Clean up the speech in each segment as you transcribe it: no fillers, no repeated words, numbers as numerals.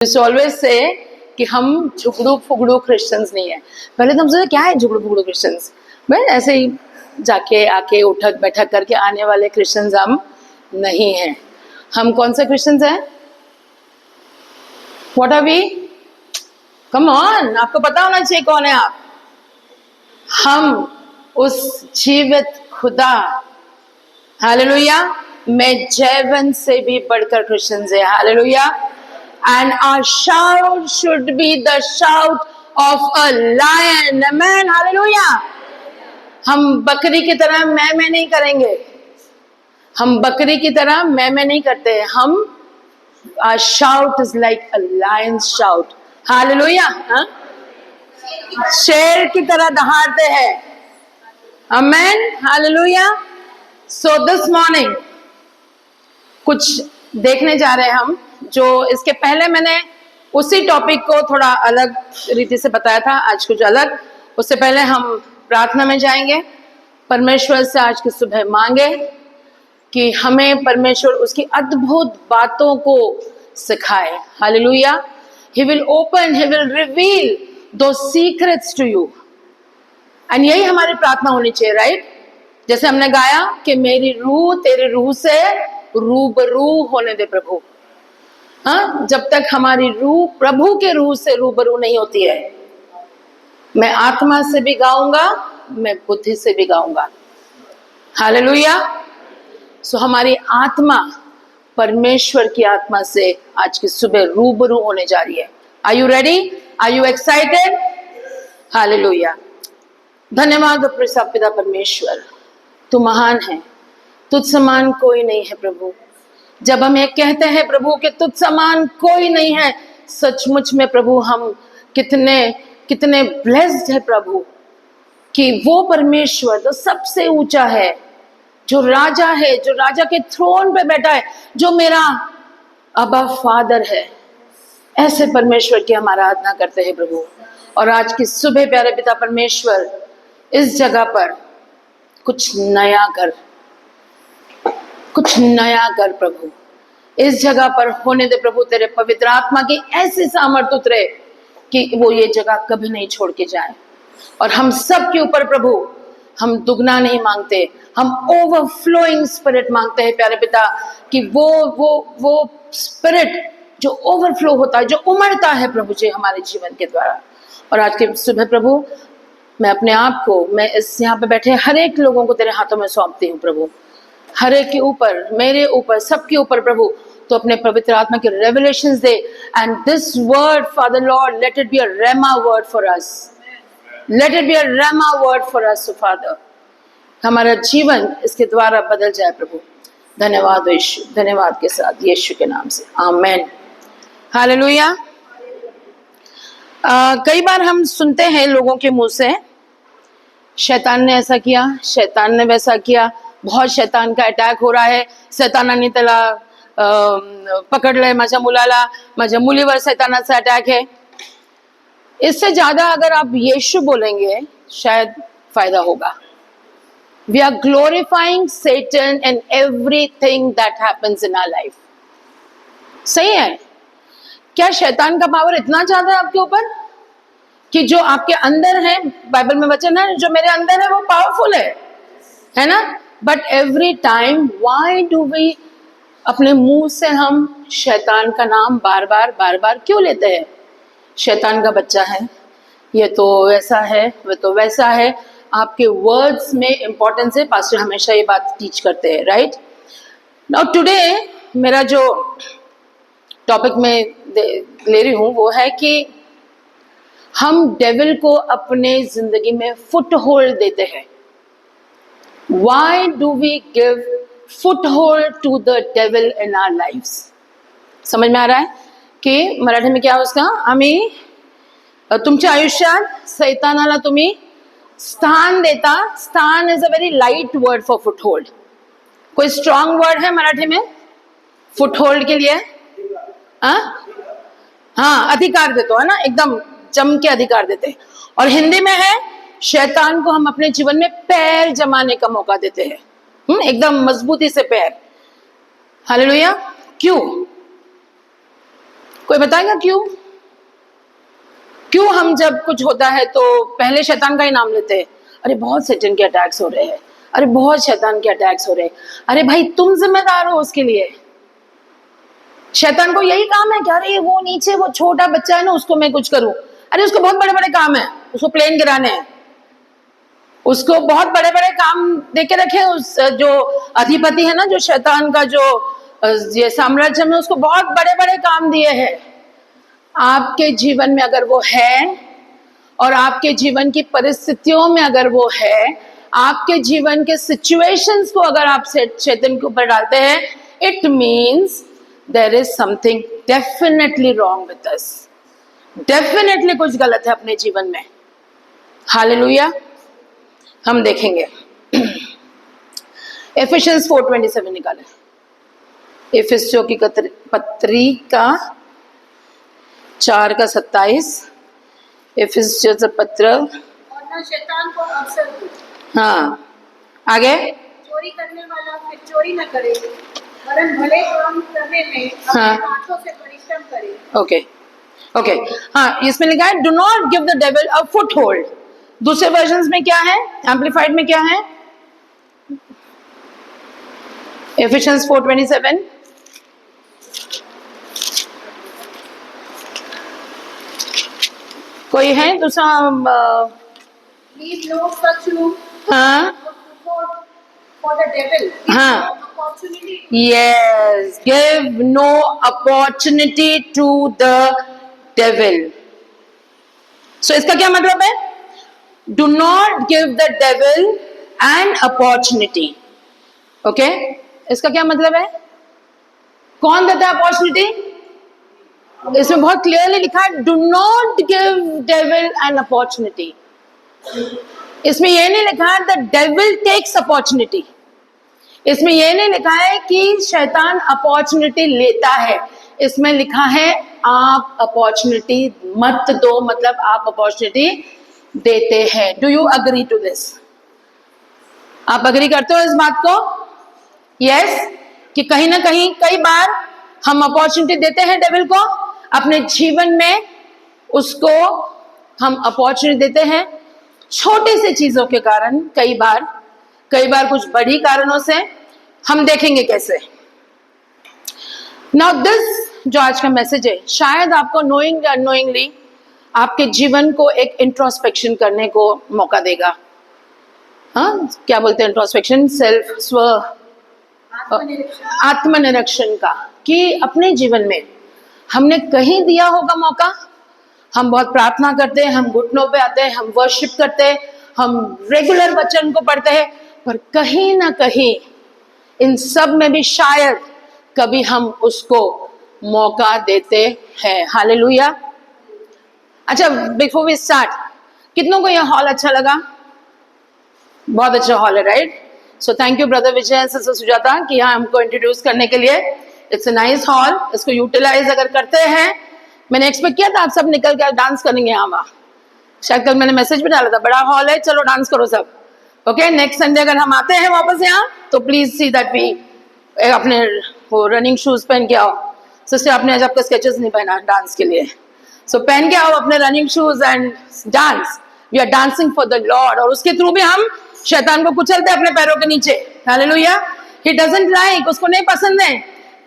Always say कि हम झुगड़ू फुगड़ू Christians नहीं है। पहले तो हम सोचे क्या है झुगड़ू फुगड़ू क्रिश्चियंस, भाई ऐसे ही जाके आके उठक बैठक करके आने वाले क्रिश्चियंस हम नहीं हैं। हम कौन से क्रिश्चियंस हैं? What are we? Come on, आपको पता होना चाहिए कौन है आप। हम उस जीवित खुदा हालेलुया में जैवन से भी बढ़कर क्रिश्चियंस है। Hallelujah. And our shout should be the shout of a lion. Amen. Hallelujah. हम बकरी की तरह मैं नहीं करेंगे। हम बकरी की तरह मैं नहीं करते। हम our shout is like a lion's shout. Hallelujah. हाँ? शेर की तरह दहाड़ते हैं। Amen. Hallelujah. So this morning कुछ देखने जा रहे हैं हम, जो इसके पहले मैंने उसी टॉपिक को थोड़ा अलग रीति से बताया था, आज कुछ अलग। उससे पहले हम प्रार्थना में जाएंगे, परमेश्वर से आज की सुबह मांगे कि हमें परमेश्वर उसकी अद्भुत बातों को सिखाए। Hallelujah. He will open, he will reveal दो सीक्रेट्स टू यू। एंड यही हमारी प्रार्थना होनी चाहिए, राइट? जैसे हमने गाया कि मेरी रूह तेरी रूह से रूबरू होने दे प्रभु। हाँ, जब तक हमारी रूह प्रभु के रूह से रूबरू नहीं होती है, मैं आत्मा से भी गाऊंगा, मैं बुद्धि से भी गाऊंगा। हालेलुया। सो हमारी आत्मा परमेश्वर की आत्मा से आज की सुबह रूबरू होने जा रही है। Are you ready? Are you excited? Hallelujah. धन्यवाद पिता परमेश्वर, तू महान है, तुझ समान कोई नहीं है प्रभु। जब हम ये कहते हैं प्रभु कि तुझ समान कोई नहीं है, सचमुच में प्रभु हम कितने कितने ब्लेस्ड है प्रभु कि वो परमेश्वर जो सबसे ऊंचा है, जो राजा है, जो राजा के थ्रोन पे बैठा है, जो मेरा अबा फादर है, ऐसे परमेश्वर की हम आराधना करते हैं प्रभु। और आज की सुबह प्यारे पिता परमेश्वर, इस जगह पर कुछ नया कर, कुछ नया कर प्रभु। इस जगह पर होने दे प्रभु तेरे पवित्र आत्मा की ऐसी सामर्थ उतरे कि वो ये जगह कभी नहीं छोड़ के जाए। और हम सब के ऊपर प्रभु हम दुगना नहीं मांगते, हम ओवरफ्लोइंग स्पिरिट मांगते हैं प्यारे पिता, कि वो स्पिरिट जो ओवरफ्लो होता है, जो उमड़ता है प्रभु जी हमारे जीवन के द्वारा। और आज के सुबह प्रभु मैं अपने आप को, मैं इस यहाँ पे बैठे हर एक लोगों को तेरे हाथों में सौंपती हूँ प्रभु। हर एक के ऊपर, मेरे ऊपर, सबके ऊपर प्रभु तो अपने पवित्र आत्मा के रेवलेशंस दे। And this word Father Lord, let it be a rhema word for us, let it be a rhema word for us Father. हमारा जीवन इसके द्वारा बदल जाए प्रभु। धन्यवाद यीशु, धन्यवाद के साथ यीशु के नाम से आमेन। हालेलुया। कई बार हम सुनते हैं लोगों के मुंह से, शैतान ने ऐसा किया, शैतान ने वैसा किया, बहुत शैतान का अटॅक हो रहा है, शैतानाने त्याला पकडलंय, माझ्या मुलाला, माझ्या मुलीवर शैतानाचा अटॅक है। इससे ज्यादा अगर आप यीशु बोलेंगे शायद फायदा होगा। We are glorifying Satan and everything that happens in our life। सही है? क्या शैतान का पावर इतना ज्यादा है आपके ऊपर कि जो आपके अंदर है, बाइबल में वचन है, जो मेरे अंदर है वो पावरफुल है ना? But every time why do we, अपने मुंह से हम शैतान का नाम बार बार क्यों लेते हैं? शैतान का बच्चा है, ये तो ऐसा है, वो तो वैसा है। आपके वर्ड्स में इंपॉर्टेंस है। पास्टर हमेशा ये बात टीच करते हैं, राइट? नाउ टुडे मेरा जो टॉपिक में ले रही हूँ वो है कि हम डेविल को अपने जिंदगी में फुट होल्ड देते हैं। Why do we give foothold to the devil in our lives? समझ में आ रहा है कि मराठी में क्या है उसका? आम्ही तुमच्या आयुष्यात सैतानाला तुम्ही स्थान देता। स्थान is a very light word for foothold. कोई स्ट्रॉन्ग वर्ड है मराठी में फुटहोल्ड के लिए? हाँ, अधिकार देते हो, है ना? एकदम जम के अधिकार देते हैं। और हिंदी में है शैतान को हम अपने जीवन में पैर जमाने का मौका देते हैं, एकदम मजबूती से पैर। हालेलुया। क्यों? कोई बताएगा क्यों? क्यों हम जब कुछ होता है तो पहले शैतान का ही नाम लेते हैं? अरे बहुत सैटन के अटैक्स हो रहे हैं, अरे बहुत शैतान के अटैक्स हो रहे हैं। अरे भाई तुम जिम्मेदार हो उसके लिए। शैतान को यही काम है कि अरे वो नीचे वो छोटा बच्चा है ना, उसको मैं कुछ करूं। अरे उसको बहुत बड़े बड़े काम है, उसको प्लेन गिराने हैं, उसको बहुत बड़े बड़े काम देके रखे। उस जो अधिपति है ना, जो शैतान का जो ये साम्राज्य में, उसको बहुत बड़े बड़े काम दिए हैं। आपके जीवन में अगर वो है और आपके जीवन की परिस्थितियों में अगर वो है, आपके जीवन के सिचुएशंस को अगर आप शैतान के ऊपर डालते हैं, it means there is something definitely wrong with us. Definitely कुछ गलत है अपने जीवन में। हालेलुया। हम देखेंगे एफिशियंस 4:27 निकाले। एफिसियों की पत्री का 4:27। एफिसियों से पत्र। और न शैतान को अवसर दो। हाँ, आगे। चोरी करने वाला फिर चोरी न करे, वरन भले काम करने में अपने हाथों से परिश्रम करे। ओके ओके, हाँ, इसमें लिखा है do not give the devil a foot hold. दूसरे वर्जन्स में क्या है? एम्पलीफाइड में क्या है? एफिशियंस 4:27। कोई है दूसरा? Leave no such room हाँ for the devil. हाँ, Opportunity. yes, give no opportunity to the devil. So इसका क्या मतलब है? Do not give the devil an opportunity. Okay? इसका क्या मतलब है? कौन देता है अपॉर्चुनिटी? इसमें बहुत क्लियरली लिखा है do not give devil an opportunity. इसमें यह नहीं लिखा है द डेविल टेक्स अपॉर्चुनिटी। इसमें यह नहीं लिखा है कि शैतान अपॉर्चुनिटी लेता है। इसमें लिखा है आप अपॉर्चुनिटी मत दो, मतलब आप अपॉर्चुनिटी देते हैं। Do you agree to this? आप अग्री करते हो इस बात को? यस, कि कहीं ना कहीं कई बार हम अपॉर्चुनिटी देते हैं डेविल को अपने जीवन में, उसको हम अपॉर्चुनिटी देते हैं छोटी सी चीजों के कारण, कई बार कुछ बड़ी कारणों से। हम देखेंगे कैसे। नाउ दिस जो आज का मैसेज है, शायद आपको नोइंग या अननोइंगली आपके जीवन को एक इंट्रोस्पेक्शन करने को मौका देगा। हाँ, क्या बोलते हैं इंट्रोस्पेक्शन? सेल्फ स्व आत्मनिरीक्षण का, कि अपने जीवन में हमने कहीं दिया होगा मौका। हम बहुत प्रार्थना करते हैं, हम घुटनों पे आते हैं, हम वर्शिप करते हैं, हम रेगुलर वचन को पढ़ते हैं, पर कहीं ना कहीं इन सब में भी शायद कभी हम उसको मौका देते हैं। हालेलुया। अच्छा, बिफोर वी स्टार्ट, कितनों को यह हॉल अच्छा लगा? बहुत अच्छा हॉल है, right? So thank you brother Vijay and sister Sujata कि यहाँ हमको इंट्रोड्यूस करने के लिए। It's a nice hall. इसको यूटिलाइज अगर करते हैं, मैंने एक्सपेक्ट किया था आप सब निकल के डांस करेंगे यहाँ वहाँ। शायद कल मैंने मैसेज भी डाला था, बड़ा हॉल है, चलो डांस करो सब। ओके, नेक्स्ट संडे अगर हम आते हैं वापस यहाँ तो प्लीज सी दैट वी अपने वो रनिंग शूज पहन के आओ। सिस्टर आपने आज आपका स्केचेस नहीं पहना डांस के लिए, सो पहन के आओ अपने running shoes and dance. We are dancing for the Lord, और उसके थ्रू भी हम शैतान को कुचलते हैं अपने पैरों के नीचे। हालेलुया। ही डजंट लाइक, उसको नहीं पसंद है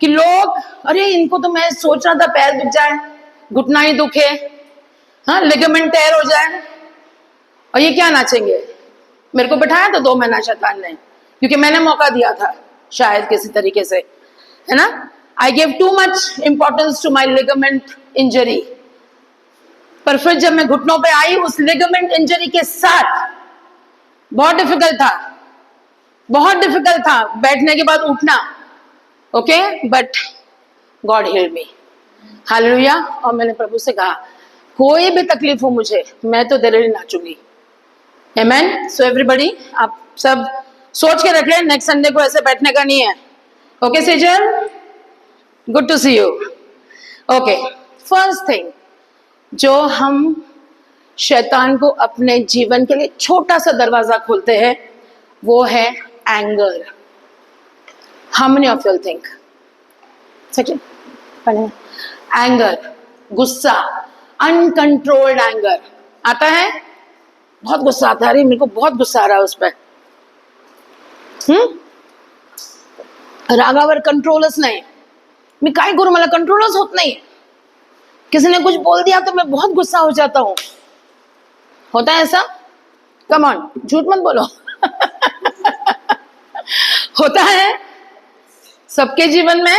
कि लोग, अरे इनको तो मैं सोच रहा था पैर दुख जाए, घुटना ही दुखे, हाँ, लिगामेंट टेयर हो जाए, और ये क्या नाचेंगे। मेरे को बिठाया था 2 महीना शैतान ने, क्योंकि मैंने मौका दिया था शायद किसी तरीके से, है ना। I give too much importance to my ligament injury. पर फिर जब मैं घुटनों पे आई उस लिगामेंट इंजरी के साथ, बहुत डिफिकल्ट था बैठने के बाद उठना। Okay, but God healed me. Hallelujah. और मैंने प्रभु से कहा कोई भी तकलीफ हो मुझे, मैं तो तेरे लिए नाचूंगी। आमेन। सो एवरीबडी, आप सब सोच के रखें, नेक्स्ट संडे को ऐसे बैठने का नहीं है। Okay Sejal, good to see you. Okay, first thing जो हम शैतान को अपने जीवन के लिए छोटा सा दरवाजा खोलते हैं, वो है anger. How many of you think? Second, anger. गुस्सा, अनकंट्रोल्ड एंगर आता है, बहुत गुस्सा आता है, अरे मेरे को बहुत गुस्सा आ रहा है उस पर, रागावर कंट्रोलच नाही, मी काय करू, मला कंट्रोलच होत नाही, किसी ने कुछ बोल दिया तो मैं बहुत गुस्सा हो जाता हूं, होता है ऐसा? कम ऑन, झूठ मत बोलो होता है सबके जीवन में?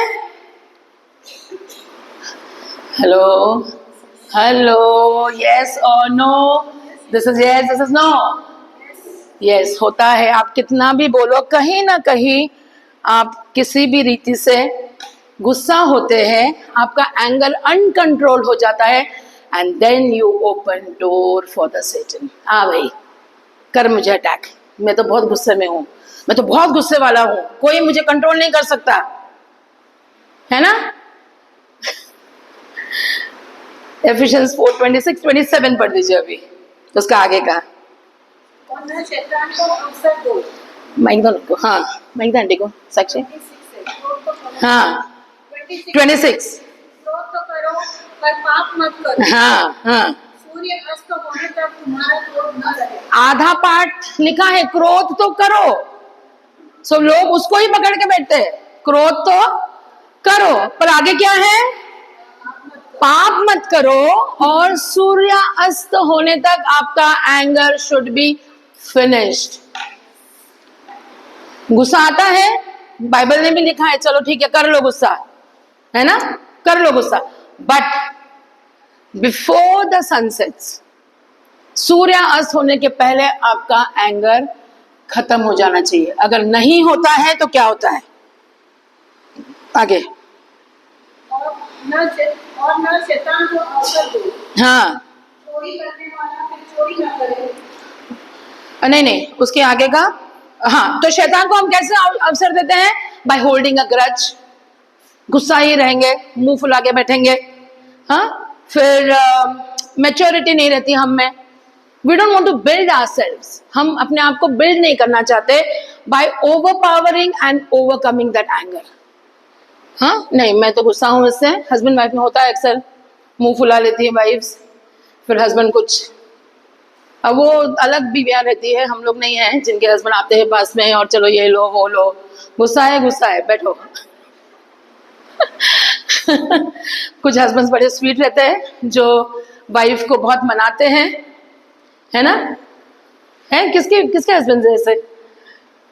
हेलो हेलो, यस और no? This is yes, this is no. Yes, होता है। आप कितना भी बोलो, कहीं ना कहीं आप किसी भी रीति से गुस्सा होते हैं, आपका एंगर अनकंट्रोल हो जाता है, and then you open door for the Satan. हाँ भाई, कर मुझे अटैक, मैं तो बहुत गुस्से में हूं, मैं तो बहुत गुस्से वाला हूं, कोई मुझे कंट्रोल नहीं कर सकता, है ना? एफिशिएंस 4:26-27 पढ़ दीजिए अभी, उसका आगे का। और न शैतान को अवसर दो। माइक दो उनको, हाँ माइक दो आंटी को, साक्षी। 26 है, क्रोध तो करो। हाँ 26 26। क्रोध तो करो पर पाप मत करो। हाँ हाँ, सूर्य अस्त होने तक तुम्हारा क्रोध न रहे। आधा पाठ लिखा है क्रोध तो करो, सो लोग उसको ही पकड़ के बैठते हैं, क्रोध तो करो, पर आगे क्या है? पाप मत करो, और सूर्य अस्त होने तक आपका एंगर शुड बी फिनिश्ड। गुस्सा आता है, बाइबल ने भी लिखा है, चलो ठीक है कर लो गुस्सा, है ना, कर लो गुस्सा, बट बिफोर द सनसेट्स, सूर्य अस्त होने के पहले आपका एंगर खत्म हो जाना चाहिए। अगर नहीं होता है तो क्या होता है आगे? और न शैतान को अवसर दो। हाँ, चोरी करने वाला फिर चोरी न करे। नहीं, उसके आगे का। हाँ, तो शैतान को हम कैसे अवसर देते हैं? बाय होल्डिंग अ ग्रज, गुस्सा ही रहेंगे, मुंह फुला के बैठेंगे, हाँ, फिर मैच्योरिटी नहीं रहती हम में, we don't want to build ourselves, हम अपने आप को बिल्ड नहीं करना चाहते by overpowering and overcoming that anger. हाँ, नहीं मैं तो गुस्सा हूं इससे, हस्बैंड वाइफ में होता है अक्सर, मुंह फुला लेती है वाइफ्स, फिर हस्बैंड कुछ, अब वो अलग बीवियां रहती है, हम लोग नहीं हैं जिनके हस्बैंड आते हैं पास में और चलो ये लो वो लो, गुस्सा है बैठो कुछ हस्बैंड्स बड़े स्वीट रहते हैं जो वाइफ को बहुत मनाते हैं, है ना? है किसके हस्बैंड ऐसे?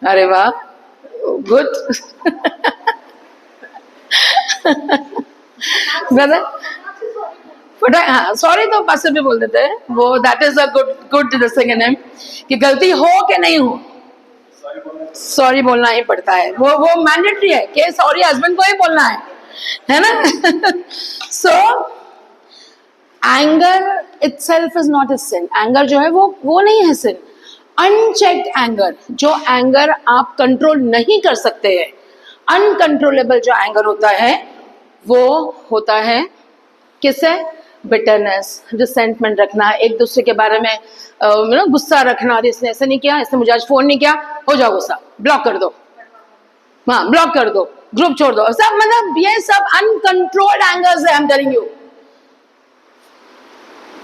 अरे वाह, गुड ब्रदर, हाँ सॉरी तो पास भी बोल देते हैं वो, that is a good thing in, कि गलती हो कि नहीं हो, सॉरी बोलना ही पड़ता है, वो मैंडेटरी है कि सॉरी हस्बैंड को ही बोलना है ना? So anger itself is not a sin, anger जो है वो नहीं है सिन। अनचेक्ड एंगर, जो एंगर आप कंट्रोल नहीं कर सकते हैं, अनकंट्रोलेबल जो एंगर होता है वो होता है किससे? बिटरनेस, रिसेंटमेंट रखना, एक दूसरे के बारे में गुस्सा रखना, इसने ऐसे नहीं किया, इसने मुझे आज फोन नहीं किया, हो जाओ गुस्सा, ब्लॉक कर दो, हाँ ब्लॉक कर दो, ग्रुप छोड़ दो, सब मतलब ये सब अनकंट्रोल्ड एंगर्स है, I am telling you.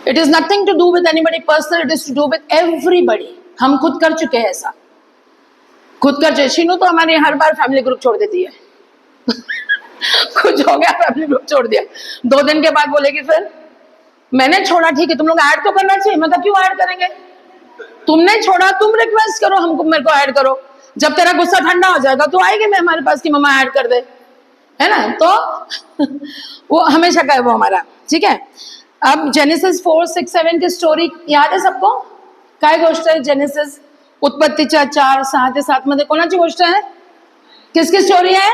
It is nothing to do with anybody personal, it is to do with everybody. हम खुद कर चुके हैं ऐसा, खुद कर चुके। शीनू तो हमारे हर बार फैमिली ग्रुप छोड़ देती है कुछ हो गया फैमिली ग्रुप छोड़ दिया, 2 दिन के बाद बोलेगी फिर मैंने छोड़ा, ठीक है तुम लोग ऐड तो करना चाहिए, मतलब क्यों ऐड करेंगे, तुमने छोड़ा, तुम रिक्वेस्ट करो हमको, मेरे को ऐड करो, जब तेरा गुस्सा ठंडा हो जाएगा तो आएगी मैं हमारे पास कि मम्मा ऐड कर दे, है ना? तो वो हमेशा का है वो हमारा, ठीक है। अब जेनेसिस 4:6-7 की स्टोरी याद है सबको? काय गोष्ट आहे जेनेसिस? उत्पत्तीच्या 4:6-7 मध्ये कोणाची गोष्ट है? किसकी स्टोरी है?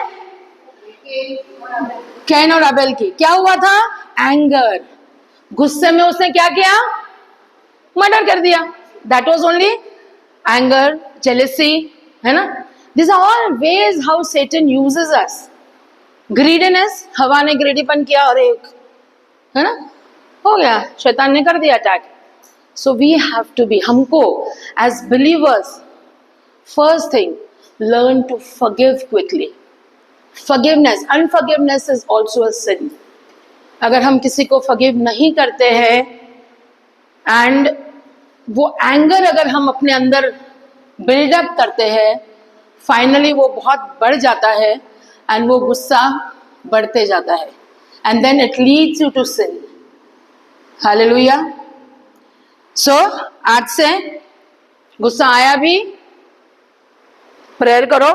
कैन और अबेल की। क्या हुआ था? एंगर, गुस्से में उसने क्या किया? मर्डर कर दिया। That was only anger, jealousy, है ना? This are all ways how Satan uses us. Greediness, हवा ने ग्रीडीपन किया और एक, है ना, हो गया, शैतान ने कर दिया attack. So we have to be, हमको as believers, first thing learn to forgive quickly. Forgiveness, unforgiveness is also a sin. अगर हम किसी को फॉरगिव नहीं करते हैं एंड वो एंगर अगर हम अपने अंदर बिल्डअप करते हैं, फाइनली वो बहुत बढ़ जाता है एंड वो गुस्सा बढ़ते जाता है and then it leads you to sin. Hallelujah. So आज से गुस्सा आया भी, प्रेयर करो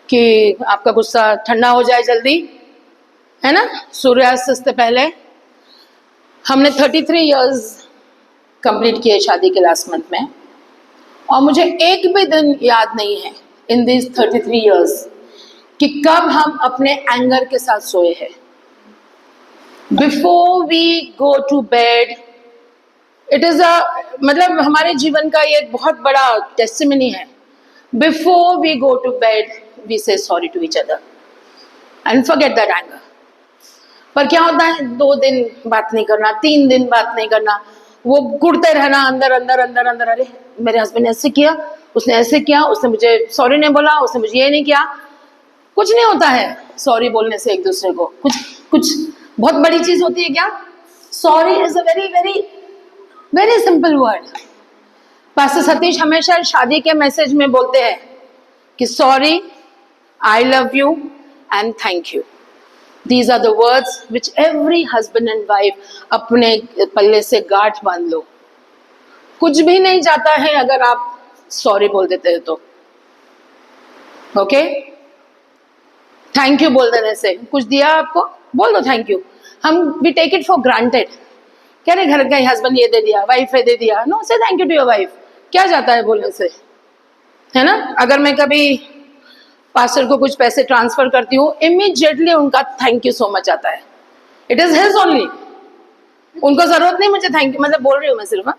कि आपका गुस्सा ठंडा हो जाए जल्दी, है ना। सूर्यास्त से पहले हमने 33 इयर्स कंप्लीट किए शादी के लास्ट मंथ में, और मुझे एक भी दिन याद नहीं है इन दिस 33 इयर्स कि कब हम अपने एंगर के साथ सोए हैं। Before we go to bed, it is a मतलब हमारे जीवन का ये एक बहुत बड़ा टेस्टिमनी है। Before we go to bed we say sorry to each other and forget that anger. पर क्या होता है, 2 दिन बात नहीं करना, 3 दिन बात नहीं करना, वो गुड़ते रहना अंदर अंदर अंदर अंदर। अरे मेरे हस्बैंड ने ऐसे किया, उसने ऐसे किया, उसने मुझे सॉरी नहीं बोला, उसने मुझे ये नहीं किया। कुछ नहीं होता है सॉरी बोलने से एक दूसरे को, कुछ बहुत बड़ी चीज होती है क्या? Sorry is a very very very simple word. Pastor Satish हमेशा शादी के मैसेज में बोलते हैं कि sorry, I love you and thank you. These are the words which every husband and wife अपने पल्ले से गांठ बांध लो। कुछ भी नहीं जाता है अगर आप सॉरी बोल देते हैं तो। ओके, थैंक यू बोल देने से, कुछ दिया आपको, बोल दो थैंक यू। हम we take it for granted, कह रहे घर का हस्बैंड ये दे दिया, वाइफ ये दे दिया। No, say thank you to your wife. क्या जाता है बोलने से, है ना। अगर मैं कभी पास्टर को कुछ पैसे ट्रांसफर करती हूँ, इमीडिएटली उनका थैंक यू सो मच आता है। इट इज हिज ओनली, उनको जरूरत नहीं मुझे थैंक यू, मतलब बोल रही हूँ मैं सिर्फ,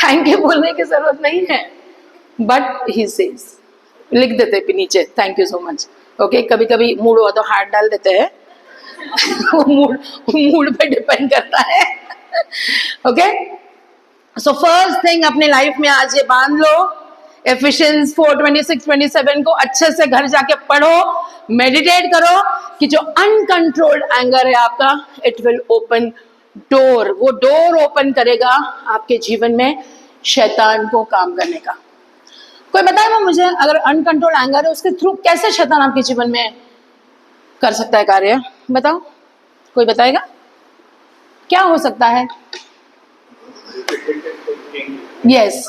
थैंक यू बोलने की जरूरत नहीं है, बट ही सेज, लिख देते पे नीचे thank you so much. Okay, कभी कभी मूड हुआ तो हाथ डाल देते हैं, वो मूड पे डिपेंड करता है। ओके, सो फर्स्ट थिंग अपने लाइफ में आज ये बांध लो, एफिशिएंस 4:26-27 को अच्छे से घर जाके पढ़ो, मेडिटेट करो कि जो अनकंट्रोल्ड एंगर है आपका, इट विल ओपन डोर, वो डोर ओपन करेगा आपके जीवन में शैतान को काम करने का। कोई बताएगा मुझे, अगर अनकंट्रोल्ड एंगर है उसके थ्रू कैसे शैतान आपके जीवन में कर सकता है कार्य? बताओ, कोई बताएगा क्या हो सकता है? Yes,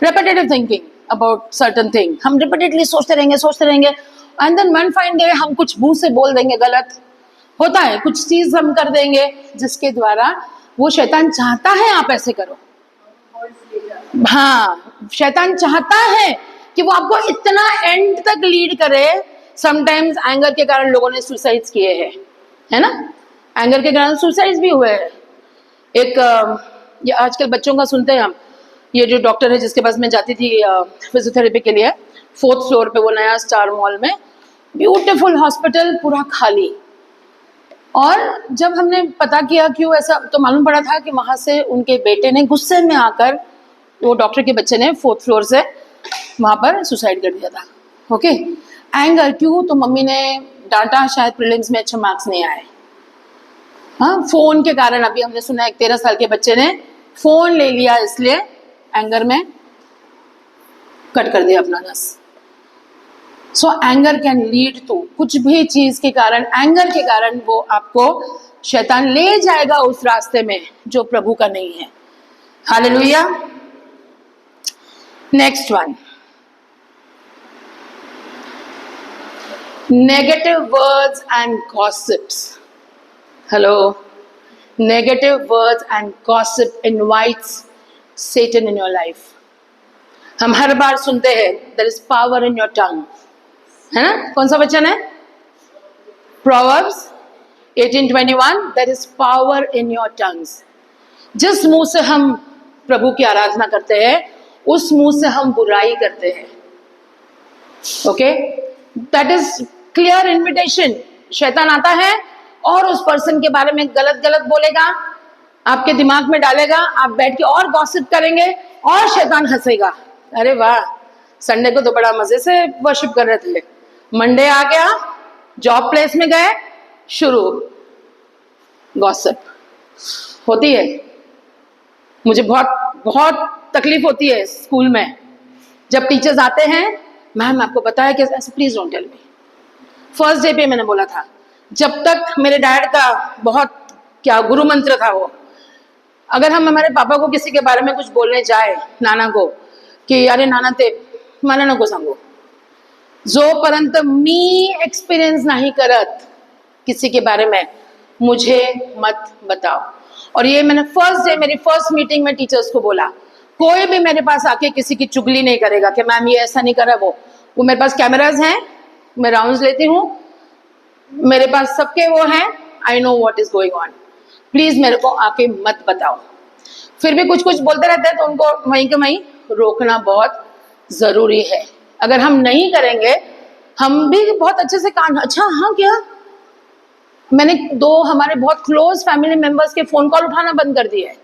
repetitive thinking about certain thing। हम रिपीटेडली सोचते रहेंगे and then one fine day हम कुछ मुंह से बोल देंगे, गलत होता है, कुछ चीज हम कर देंगे जिसके द्वारा वो शैतान चाहता है आप ऐसे करो। हाँ, शैतान चाहता है कि वो आपको इतना एंड तक लीड करे। समटाइम्स एंगर के कारण लोगों ने सुसाइड्स किए हैं, है ना। एंगर के कारण सुसाइड्स भी हुए हैं। एक ये आजकल बच्चों का सुनते हैं हम, ये जो डॉक्टर है जिसके पास मैं जाती थी फिजियोथेरेपी के लिए, 4th फ्लोर पे वो नया स्टार मॉल में, ब्यूटीफुल हॉस्पिटल, पूरा खाली। और जब हमने पता किया क्यों ऐसा, तो मालूम पड़ा था कि वहां से उनके बेटे ने गुस्से में आकर, वो डॉक्टर के बच्चे ने 4th फ्लोर से वहां पर सुसाइड कर दिया था। ओके, एंगर क्यों? तो मम्मी ने डांटा, शायद प्रीलिम्स में अच्छे मार्क्स नहीं आए। हाँ, फोन के कारण। अभी हमने सुना एक 13 साल के बच्चे ने फोन ले लिया, इसलिए एंगर में कट कर दिया अपना नस। So anger can lead to, कुछ भी चीज के कारण, एंगर के कारण वो आपको शैतान ले जाएगा उस रास्ते में जो प्रभु का नहीं है। Hallelujah. Next one, negative words and gossips. Hello, negative words and gossip invites Satan in your life। हम हर बार सुनते हैं there is power in your tongue, है ना। कौन सा वचन है? Proverbs 18:21, there is power in your tongues। जिस मुंह से हम प्रभु की आराधना करते हैं, उस मुंह से हम बुराई करते हैं। Okay, that is clear invitation. शैतान आता है और उस पर्सन के बारे में गलत गलत बोलेगा, आपके दिमाग में डालेगा, आप बैठ के और गॉसिप करेंगे और शैतान हंसेगा। अरे वाह, संडे को तो बड़ा मजे से वर्शिप कर रहे थे, मंडे आ गया, जॉब प्लेस में गए, शुरू गॉसिप होती है। मुझे बहुत बहुत तकलीफ होती है स्कूल में जब टीचर्स आते हैं, मैम आपको पता है कि ऐसे, please don't tell me. First day पे मैंने बोला था, जब तक मेरे डैड का बहुत क्या गुरु मंत्र था वो, अगर हम हमारे पापा को किसी के बारे में कुछ बोलने जाए, नाना को, कि अरे नाना ते मला नको सांगू, जोपर्यंत मी एक्सपीरियंस नहीं करत किसी के बारे में, मुझे मत बताओ। और ये मैंने फर्स्ट डे मेरी फर्स्ट मीटिंग में टीचर्स को बोला, कोई भी मेरे पास आके किसी की चुगली नहीं करेगा कि मैम ये ऐसा नहीं करा, वो मेरे पास कैमराज हैं, मैं राउंड्स लेती हूँ, मेरे पास सबके वो हैं, I know what is going on, please मेरे को आके मत बताओ। फिर भी कुछ कुछ बोलते रहते हैं तो उनको वहीं के वहीं रोकना बहुत जरूरी है। अगर हम नहीं करेंगे, हम भी बहुत अच्छे से कान, अच्छा हाँ क्या, मैंने 2 हमारे बहुत क्लोज फैमिली मेंबर्स के फोन कॉल उठाना बंद कर दिया है।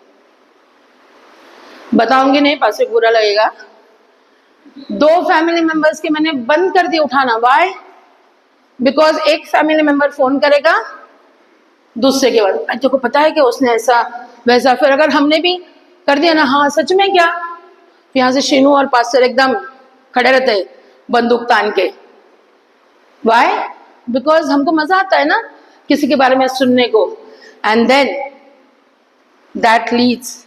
बताऊंगी नहीं, पास बुरा लगेगा। 2 फैमिली मेंबर्स के मैंने बंद कर दिया उठाना। वाई? बिकॉज एक फैमिली मेंबर फोन करेगा दूसरे के बाद, तेरे को पता है कि उसने ऐसा वैसा, फिर अगर हमने भी कर दिया ना, हाँ सच में क्या, यहाँ से शीनू और पास्टर एकदम खड़े रहते बंदूक तान के। वाई? बिकॉज हमको मजा आता है ना किसी के बारे में सुनने को, and then that leads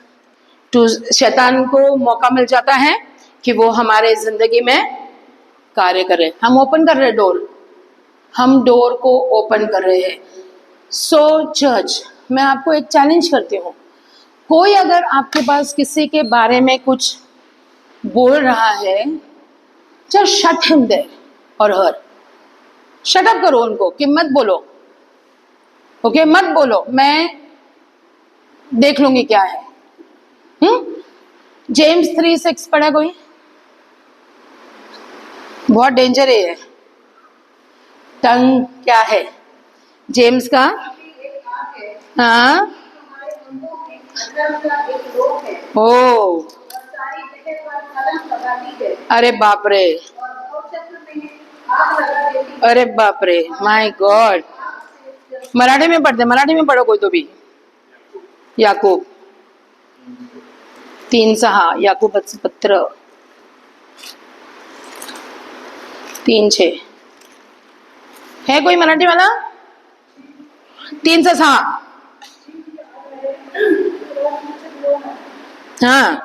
to, शैतान को मौका मिल जाता है कि वो हमारे जिंदगी में कार्य करे। हम ओपन कर रहे डोर, हम डोर को ओपन कर रहे हैं। सो चर्च, मैं आपको एक चैलेंज करती हूँ, कोई अगर आपके पास किसी के बारे में कुछ बोल रहा है, जस्ट शट हिम देयर और हर, शट अप करो उनको कि मत बोलो, ओके मत बोलो, मैं देख लूंगी क्या है। जेम्स 3:6 पढ़ा कोई? बहुत डेंजर है। टंग क्या है जेम्स का? हाँ, ओ अरे बाप रे, अरे बाप रे, माय गॉड। मराठी में पढ़ते, मराठी में पढ़ो कोई तो भी। याकूब 3:6, याकूबाचं पत्र 3:6 है कोई मराठी वाला? 3:6 हाँ।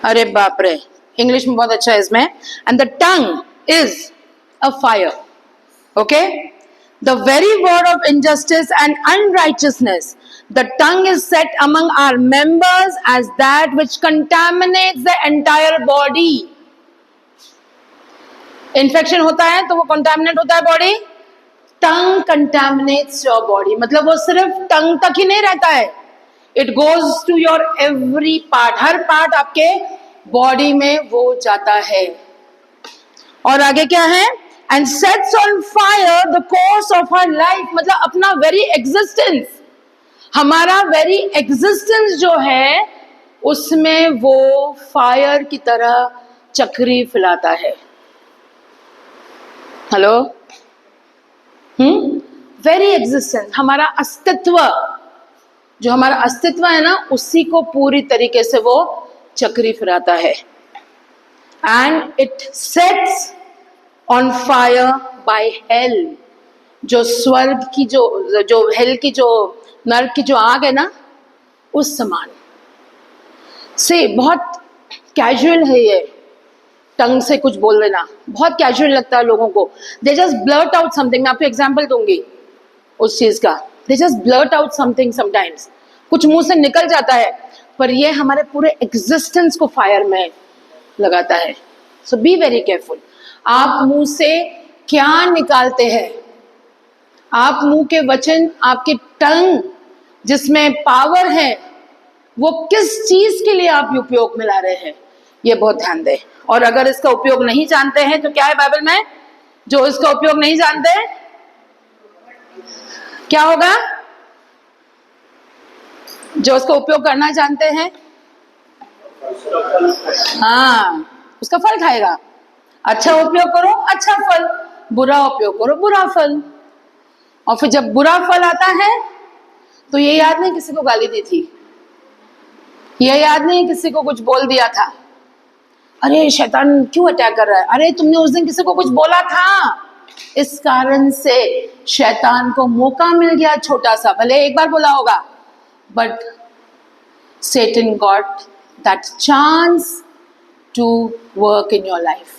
अरे बाप रे, इंग्लिश में बहुत अच्छा है इसमें। And the tongue is a fire, okay, the very word of injustice and unrighteousness, the tongue is set among our members as that which contaminates the entire body. Infection होता है तो वो कंटामिनेट होता है body, tongue contaminates your body, मतलब वो सिर्फ tongue तक ही नहीं रहता है, it goes to your every part, हर पार्ट आपके बॉडी में वो जाता है। और आगे क्या है? And sets on fire the course of her life, मतलब अपना वेरी एग्जिस्टेंस, हमारा वेरी एग्जिस्टेंस जो है उसमें वो फायर की तरह चक्री फैलाता है। हेलो, वेरी एग्जिस्टेंस, हमारा अस्तित्व, जो हमारा अस्तित्व है ना, उसी को पूरी तरीके से वो चक्री फिराता है। And it sets on fire bye hello, जो स्वर्ग की जो हेल की जो नर्क की जो आग है ना, उस समान से। बहुत कैजुअल है ये, टंग से कुछ बोल देना बहुत कैजुअल लगता है लोगों को। They just blurt out something, मैं आपको एग्जांपल दूंगी उस चीज का। They just blurt out something, sometimes कुछ मुंह से निकल जाता है, पर ये हमारे पूरे एग्जिस्टेंस को फायर में लगाता है। सो बी वेरी केयरफुल, आप मुंह से क्या निकालते हैं, आप मुंह के वचन, आपके टंग जिसमें पावर है, वो किस चीज के लिए आप उपयोग में ला रहे हैं, ये बहुत ध्यान दें। और अगर इसका उपयोग नहीं जानते हैं तो क्या है बाइबल में, जो इसका उपयोग नहीं जानते क्या होगा? जो उसका उपयोग करना जानते हैं, हाँ, उसका फल खाएगा। अच्छा उपयोग करो अच्छा फल, बुरा उपयोग करो बुरा फल। और फिर जब बुरा फल आता है तो ये याद नहीं किसी को गाली दी थी, ये याद नहीं किसी को कुछ बोल दिया था, अरे शैतान क्यों अटैक कर रहा है, अरे तुमने उस दिन किसी को कुछ बोला था। इस कारण से शैतान को मौका मिल गया छोटा सा, भले एक बार बोला होगा, but Satan got that chance to work in your life.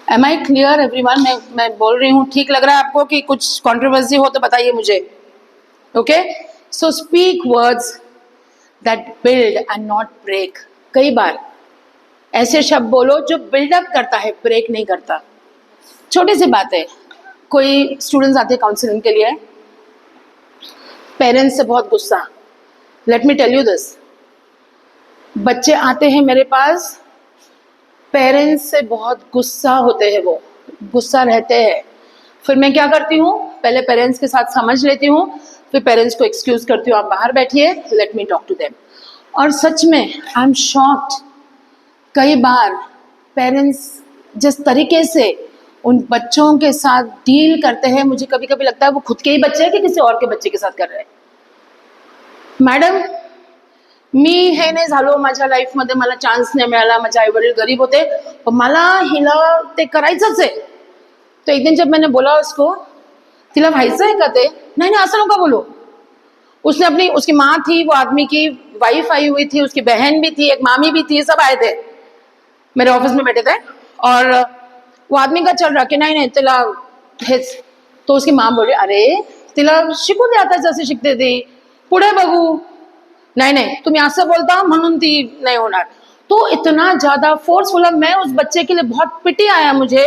Am I clear everyone? मैं बोल रही हूँ, ठीक लग रहा है आपको कि कुछ कंट्रोवर्सी हो तो बताइए मुझे। Okay, so speak words that build and not break. कई बार ऐसे शब्द बोलो जो बिल्डअप करता है, ब्रेक नहीं करता। छोटी सी बात है, कोई स्टूडेंट्स आते हैं काउंसलिंग के लिए, पेरेंट्स से बहुत गुस्सा। Let me tell you this, बच्चे आते हैं मेरे पास, पेरेंट्स से बहुत गुस्सा होते हैं, वो गुस्सा रहते हैं। फिर मैं क्या करती हूँ, पहले पेरेंट्स के साथ समझ लेती हूँ, फिर पेरेंट्स को एक्सक्यूज करती हूँ, आप बाहर बैठिए, let me talk to them. और सच में आई एम शॉक्ड, कई बार पेरेंट्स जिस तरीके से उन बच्चों के साथ डील करते हैं, मुझे कभी कभी लगता है वो खुद के ही बच्चे हैं कि किसी और के बच्चे के साथ कर रहे हैं। मॅडम, मी हे नाही झालो माझ्या लाईफमध्ये, मला चान्स नाही मिळाला, माझे आई वडील गरीब होते, पण मला हिला ते करायचंच आहे। तो एक दिन जब मैंने बोला उसको, तिला व्हायचं आहे का ते, नहीं नहीं असं नका बोलो। उसने अपनी, उसकी माँ थी, वो आदमी की वाइफ आई हुई थी, उसकी बहन भी थी, एक मामी भी थी, सब आए थे, मेरे ऑफिस में बैठे थे, और वो आदमी का चल रहा कि नहीं नहीं तिला हेच। तो उसकी माँ बोली, अरे तिला शिकू दे आता जसे शिकते थे, पुढे बघू। नहीं नहीं तुम्ही असं बोलता म्हणून ती नहीं होणार। तो इतना ज्यादा फोर्सफुल, मैं उस बच्चे के लिए बहुत पिटी आया मुझे,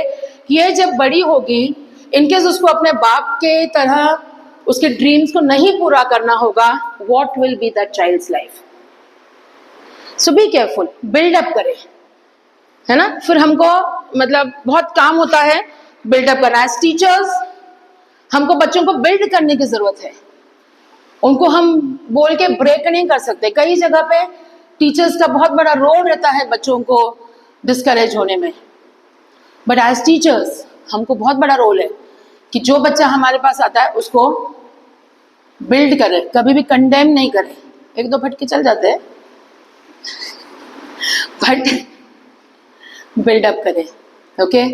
ये जब बड़ी होगी, इनकेस उसको अपने बाप के तरह उसके ड्रीम्स को नहीं पूरा करना होगा, what will be that child's life. So be careful, build up करें, है ना। फिर हमको मतलब बहुत काम होता है बिल्डअप करना। एज टीचर्स हमको बच्चों को बिल्ड करने की जरूरत है, उनको हम बोल के ब्रेक नहीं कर सकते। कई जगह पे टीचर्स का बहुत बड़ा रोल रहता है बच्चों को डिस्करेज होने में, बट एज टीचर्स हमको बहुत बड़ा रोल है कि जो बच्चा हमारे पास आता है उसको बिल्ड करे, कभी भी कंडेम नहीं करे। एक दो फटके चल जाते हैं बट बिल्डअप करें, ओके।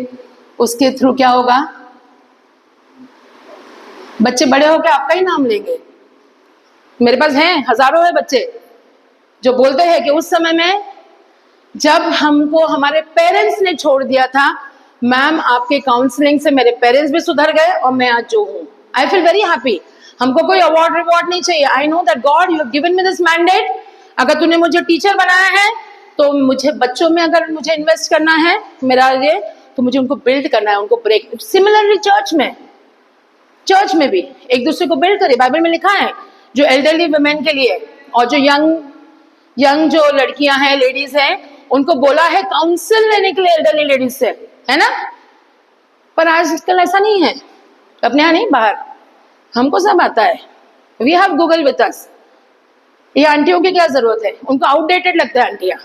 उसके थ्रू क्या होगा, बच्चे बड़े होकर आपका ही नाम लेंगे। मेरे पास हैं हजारों है बच्चे जो बोलते हैं कि उस समय में जब हमको हमारे पेरेंट्स ने छोड़ दिया था, मैम आपके काउंसलिंग से मेरे पेरेंट्स भी सुधर गए और मैं आज जो हूँ, आई फील वेरी हैप्पी। हमको कोई अवार्ड रिवॉर्ड नहीं चाहिए। I know that God you have given me this mandate. अगर तूने मुझे टीचर बनाया है तो मुझे बच्चों में अगर मुझे इन्वेस्ट करना है मेरा ये, तो मुझे उनको बिल्ड करना है, उनको ब्रेक। सिमिलरली चर्च में भी एक दूसरे को बिल्ड करे। बाइबल में लिखा है जो एल्डरली वुमेन के लिए और जो यंग जो लड़कियां हैं, लेडीज हैं, उनको बोला है काउंसिल लेने के लिए एल्डरली लेडीज से, है ना। पर आजकल ऐसा नहीं है, अपने यहाँ नहीं, बाहर हमको सब आता है। We have Google with us. ये आंटियों की क्या जरूरत है, उनको आउटडेटेड लगता है आंटियां,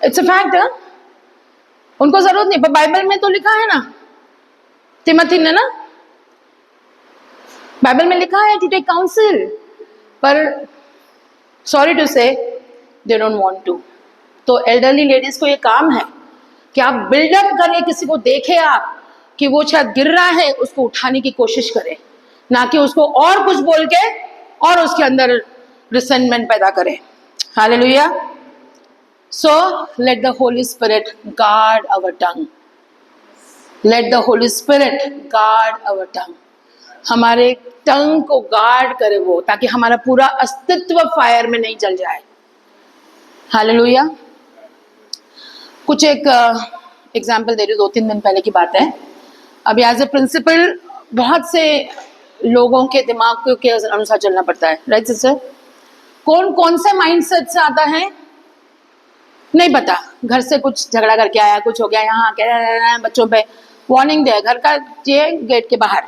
इट्स अ फैक्ट। उनको जरूरत नहीं, पर बाइबल में तो लिखा है ना, तिमोथी ने ना, बाइबल में लिखा है टू टेक काउंसिल, पर सॉरी टू से दे डोंट वांट टू। तो एल्डरली लेडीज को ये काम है कि आप बिल्डअप करें, किसी को देखे आप कि वो शायद गिर रहा है, उसको उठाने की कोशिश करें, ना कि उसको और कुछ बोल के और उसके अंदर रिसेंटमेंट पैदा करें। Hallelujah. So let the Holy Spirit guard our tongue, let the Holy Spirit guard our tongue. हमारे टंग को गार्ड करे वो, ताकि हमारा पूरा अस्तित्व फायर में नहीं जल जाए। हालेलुया। कुछ एक एग्जाम्पल दे रही हूँ, 2-3 दिन पहले की बात है। अभी एज ए प्रिंसिपल बहुत से लोगों के दिमाग के अनुसार चलना पड़ता है, राइट सिस्टर। कौन से माइंडसेट से आता है नहीं पता, घर से कुछ झगड़ा करके आया, कुछ हो गया, यहाँ क्या बच्चों पे वार्निंग दे, घर का ये गेट के बाहर,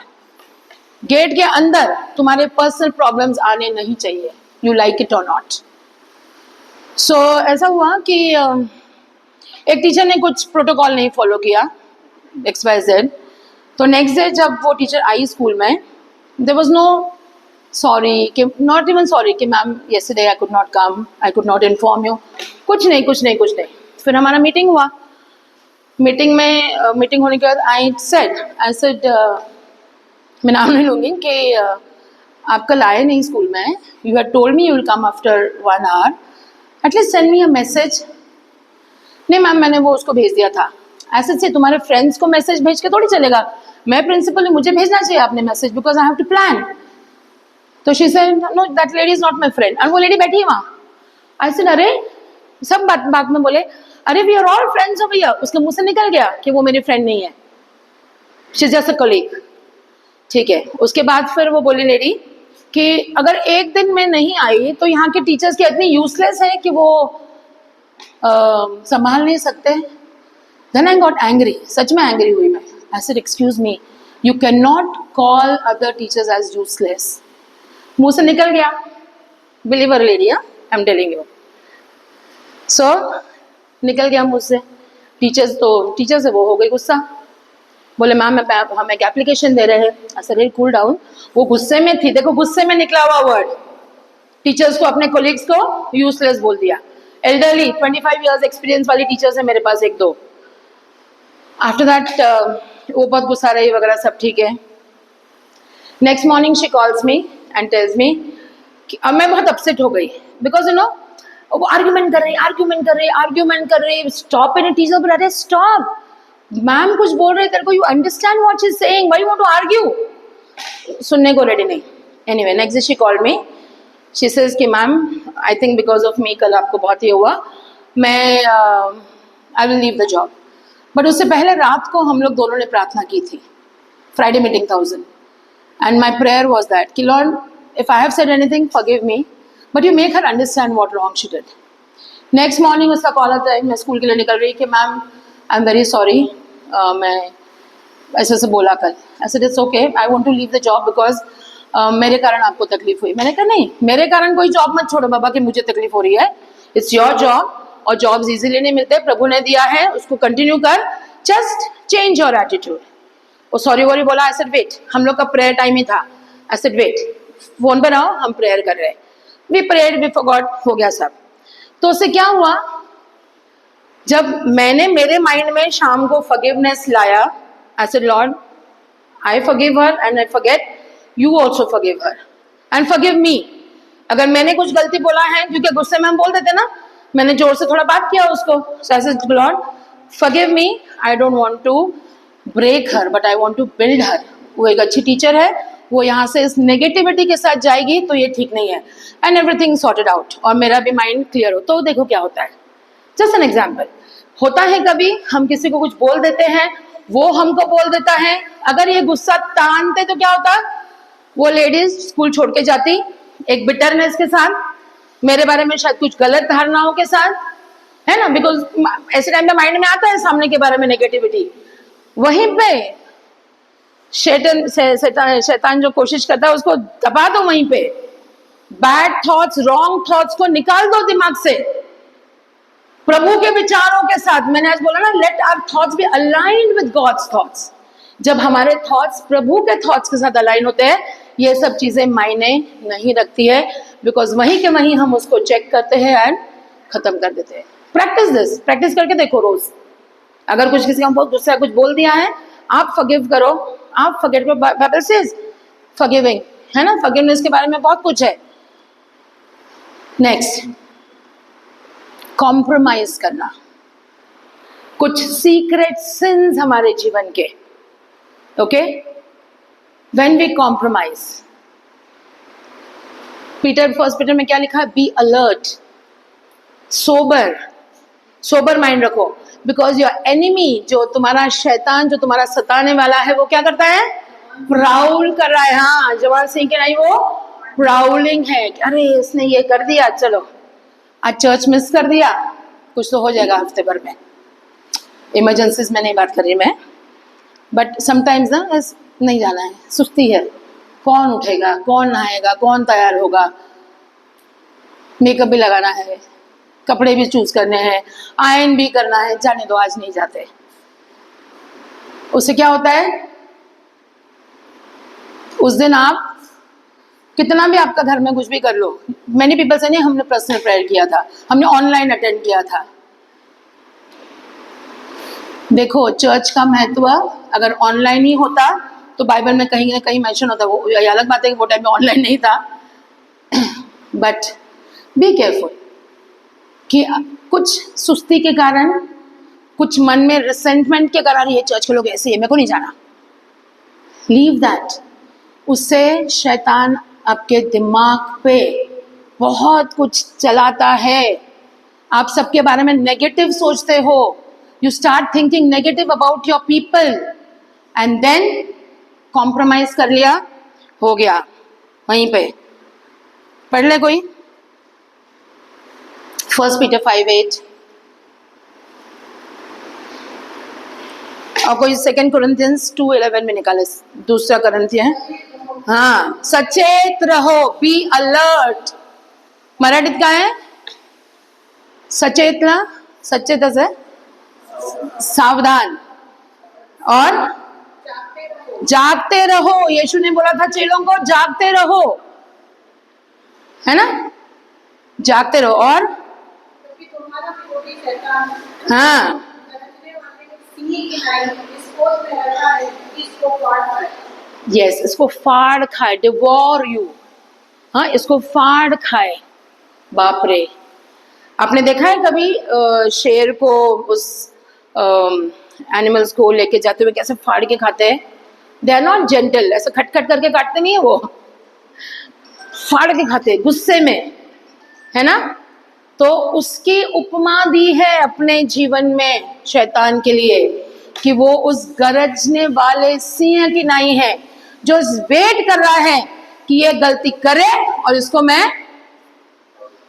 गेट के अंदर तुम्हारे पर्सनल प्रॉब्लम्स आने नहीं चाहिए। you like it or not. So ऐसा हुआ कि एक टीचर ने कुछ प्रोटोकॉल नहीं फॉलो किया XYZ. तो नेक्स्ट डे जब वो टीचर आई स्कूल में, देयर वाज नो सॉरी, कि नॉट इवन सॉरी कि ma'am yesterday I could not come, I could not inform you, कुछ नहीं. फिर हमारा मीटिंग हुआ. मीटिंग होने के बाद आई सेड मैं नाम नहीं लूँगी कि आप कल आए नहीं स्कूल में, you had told me you will come after 1 hour, at least send me a message. नहीं मैम मैंने वो उसको भेज दिया था. ऐसे से तुम्हारे फ्रेंड्स को मैसेज भेज के थोड़ी चलेगा, मैं प्रिंसिपल हूँ, मुझे भेजना चाहिए आपने message, because I have to plan. तो she said no that lady is not my friend. और वो लेडी बैठी है वहाँ. आई सेड अरे, सब बात में बोले अरे we are all friends of here. उसके मुंह से निकल गया कि वो मेरी फ्रेंड नहीं है, she is just a colleague. ठीक है. उसके बाद फिर वो बोली लेडी कि अगर एक दिन में नहीं आई तो यहाँ के टीचर्स के इतनी यूजलेस है कि वो संभाल नहीं सकते. देन आई गॉट एंग्री, सच में एंग्री हुई मैं. I said excuse me, you can not call other teachers as useless. मुंह से निकल गया. Believer lady, I am telling you. So निकल गया मुझ से. टीचर से वो हो गई गुस्सा. बोले मैम हम एक एप्लीकेशन दे रहे हैं. ऐसा रेट कूल डाउन. वो गुस्से में थी. देखो गुस्से में निकला हुआ वर्ड. टीचर्स को, अपने कोलिग्स को यूजलेस बोल दिया. एल्डरली 25 years एक्सपीरियंस वाली टीचर्स है मेरे पास, 1-2. आफ्टर दैट वो बहुत गुस्सा रही वगैरह, सब ठीक है. Next morning she calls me and tells me कि अब मैं बहुत अपसेट हो गई, बिकॉज यू नो वो आर्ग्यूमेंट कर रही. Stop in teacher. बोला अरे स्टॉप, मैम कुछ बोल रहे तेरे को, you understand what she is saying, why you want to argue. सुनने को रेडी नहीं. Anyway next day she called me. She says कि ma'am I think because of me कल आपको बहुत ही हुआ, मैं I will leave the job. But उससे पहले रात को हम लोग दोनों ने प्रार्थना की थी. फ्राइडे मीटिंग था उस दिन. And my prayer was that कि lord if I have said anything forgive me, but you make her understand what wrong she did. Next morning उसका कॉल आता है, मैं स्कूल के लिए निकल रही कि ma'am I am very sorry, मैं ऐसे बोला कल. ऐसे it's okay, I want to leave the job because मेरे कारण आपको तकलीफ हुई. मैंने कहा नहीं, मेरे कारण कोई जॉब मत छोड़ो बाबा कि मुझे तकलीफ हो रही है. इट्स योर जॉब, और जॉब्स इजीली नहीं मिलते, प्रभु ने दिया है उसको कंटिन्यू कर. Just change your attitude. वो सॉरी वॉरी बोला. आई सेड वेट, हम लोग का प्रेयर टाइम ही था. आई सेड वेट, फोन पर आओ, हम प्रेयर कर रहे हैं. वी प्रेयर्ड, वी फॉरगॉट, हो गया सब. तो उससे क्या हुआ, जब मैंने मेरे माइंड में शाम को फॉरगिवनेस लाया, आई said Lord I forgive her and I forget, you also forgive her and forgive me. अगर मैंने कुछ गलती बोला है, क्योंकि गुस्से में हम बोल देते ना, मैंने जोर से थोड़ा बात किया उसको. So I said lord forgive me, I don't want to break her but I want to build her. वो एक अच्छी टीचर है, वो यहाँ से इस नेगेटिविटी के साथ जाएगी तो ये ठीक नहीं है. एंड एवरीथिंग सॉर्टेड आउट, और मेरा भी माइंड क्लियर हो. तो देखो क्या होता है. Just an example. होता है कभी हम किसी को कुछ बोल देते हैं, वो हमको बोल देता है. अगर ये गुस्सा तानते तो क्या होता, वो लेडीज स्कूल छोड़ के जाती एक बिटरनेस के साथ, मेरे बारे में शायद कुछ गलत धारणाओं के साथ, है ना. बिकॉज ऐसे टाइम पे माइंड में आता है सामने के बारे में नेगेटिविटी. वहीं पे शैतान जो कोशिश करता है उसको दबा दो वहीं पे. बैड थॉट्स, रॉन्ग थॉट्स को निकाल दो दिमाग से, प्रभु के विचारों के साथ. मैंने आज बोला ना, let our thoughts be aligned with God's thoughts. जब हमारे थॉट्स प्रभु के थॉट्स के साथ अलाइन होते हैं, ये सब चीजें मायने नहीं रखती है, बिकॉज वहीं के वहीं हम उसको चेक करते हैं एंड खत्म कर देते हैं. प्रैक्टिस दिस, प्रैक्टिस करके देखो रोज. अगर कुछ किसी का बहुत गुस्सा कुछ बोल दिया है, आप फॉरगिव करो, आप फॉरगेट करो. बाइबल सेज फॉरगिविंग, है ना, फॉरगिवनेस के बारे में बहुत कुछ है. नेक्स्ट, कॉम्प्रोमाइज करना. कुछ सीक्रेट सिंस हमारे जीवन के, okay, when we compromise. First Peter में क्या लिखा है, बी अलर्ट, सोबर माइंड रखो. बिकॉज योर एनिमी, जो तुम्हारा शैतान, जो तुम्हारा सताने वाला है, वो क्या करता है, प्राउल कर रहा है. हाँ, जवान सिंह के नहीं, वो प्राउलिंग है. अरे इसने ये कर दिया, चलो आज चर्च मिस कर दिया, कुछ तो हो जाएगा हफ्ते भर में. इमरजेंसीज में नहीं बात कर रही मैं, बट समटाइम्स ना नहीं जाना है, सुस्ती है, कौन उठेगा, कौन नहाएगा, कौन तैयार होगा. मेकअप भी लगाना है, कपड़े भी चूज करने हैं, आयरन भी करना है, जाने दो आज नहीं जाते। उससे क्या होता है, उस दिन आप कितना भी आपका घर में कुछ भी कर लो, मैनी पीपल से नहीं, हमने पर्सनल प्रेयर किया था, हमने ऑनलाइन अटेंड किया था। देखो चर्च का महत्व अगर ऑनलाइन ही होता तो बाइबल में कहीं ना कहीं मेंशन होता, वो अलग बात है कि वो टाइम में ऑनलाइन नहीं था। बट बी केयरफुल कि कुछ सुस्ती के कारण, कुछ मन में रिसेंटमेंट के कारण ये चर्च के लोग ऐसे है, मेरे को नहीं जाना, लीव दैट। उससे शैतान आपके दिमाग पे बहुत कुछ चलाता है, आप सबके बारे में नेगेटिव सोचते हो, you start thinking negative about your people and then compromise कर लिया, हो गया वहीं पे। पढ़ ले कोई 1 Peter 5:8 और कोई 2 Corinthians 2:11 में निकाले, दूसरा करंथियन। हाँ, सचेत रहो, बी अलर्ट। मराठीत काय है सचेत ना, सचेत है सावधान और जागते रहो। यीशु ने बोला था चेलों को जागते रहो, है ना, जागते रहो। और क्योंकि तुम्हारा विरोधी शैतान हाँ गरजने वाले सिंह की नाई इस खोज में रहता है, इसको फाड़ खाए। यस, इसको फाड़ खाए, डिवोर यू। हाँ, इसको फाड़ खाए। बाप रे, आपने देखा है कभी शेर को, उस एनिमल्स को लेके जाते हुए कैसे फाड़ के खाते हैं? दे आर नॉट जेंटल, ऐसे खटखट करके काटते नहीं है, वो फाड़ के खाते हैं गुस्से में, है ना। तो उसकी उपमा दी है अपने जीवन में शैतान के लिए कि वो उस गरजने वाले सिंह की नाई है जो वेट कर रहा है कि ये गलती करे और इसको मैं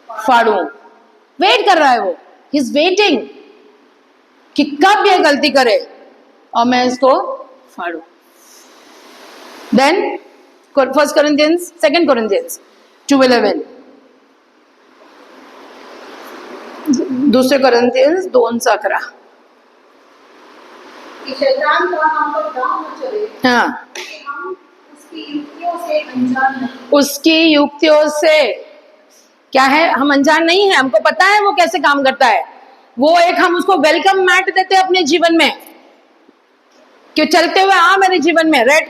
फाड़ूं। वेट कर रहा है वो, ही इज वेटिंग कि कब ये गलती करे और मैं इसको फाड़ूं। Then 1 Corinthians 2 Corinthians 2:11, 2 Corinthians 2:11। कि शैतान का हम पर दांव न चले, हाँ, कि हम उसकी युक्तियों से अनजान नहीं। उसकी युक्तियों से क्या है, हम अनजान नहीं है, हमको पता है वो कैसे काम करता है। वो एक हम उसको वेलकम मैट देते हैं अपने जीवन में कि चलते हुए आ मेरे जीवन में, रेड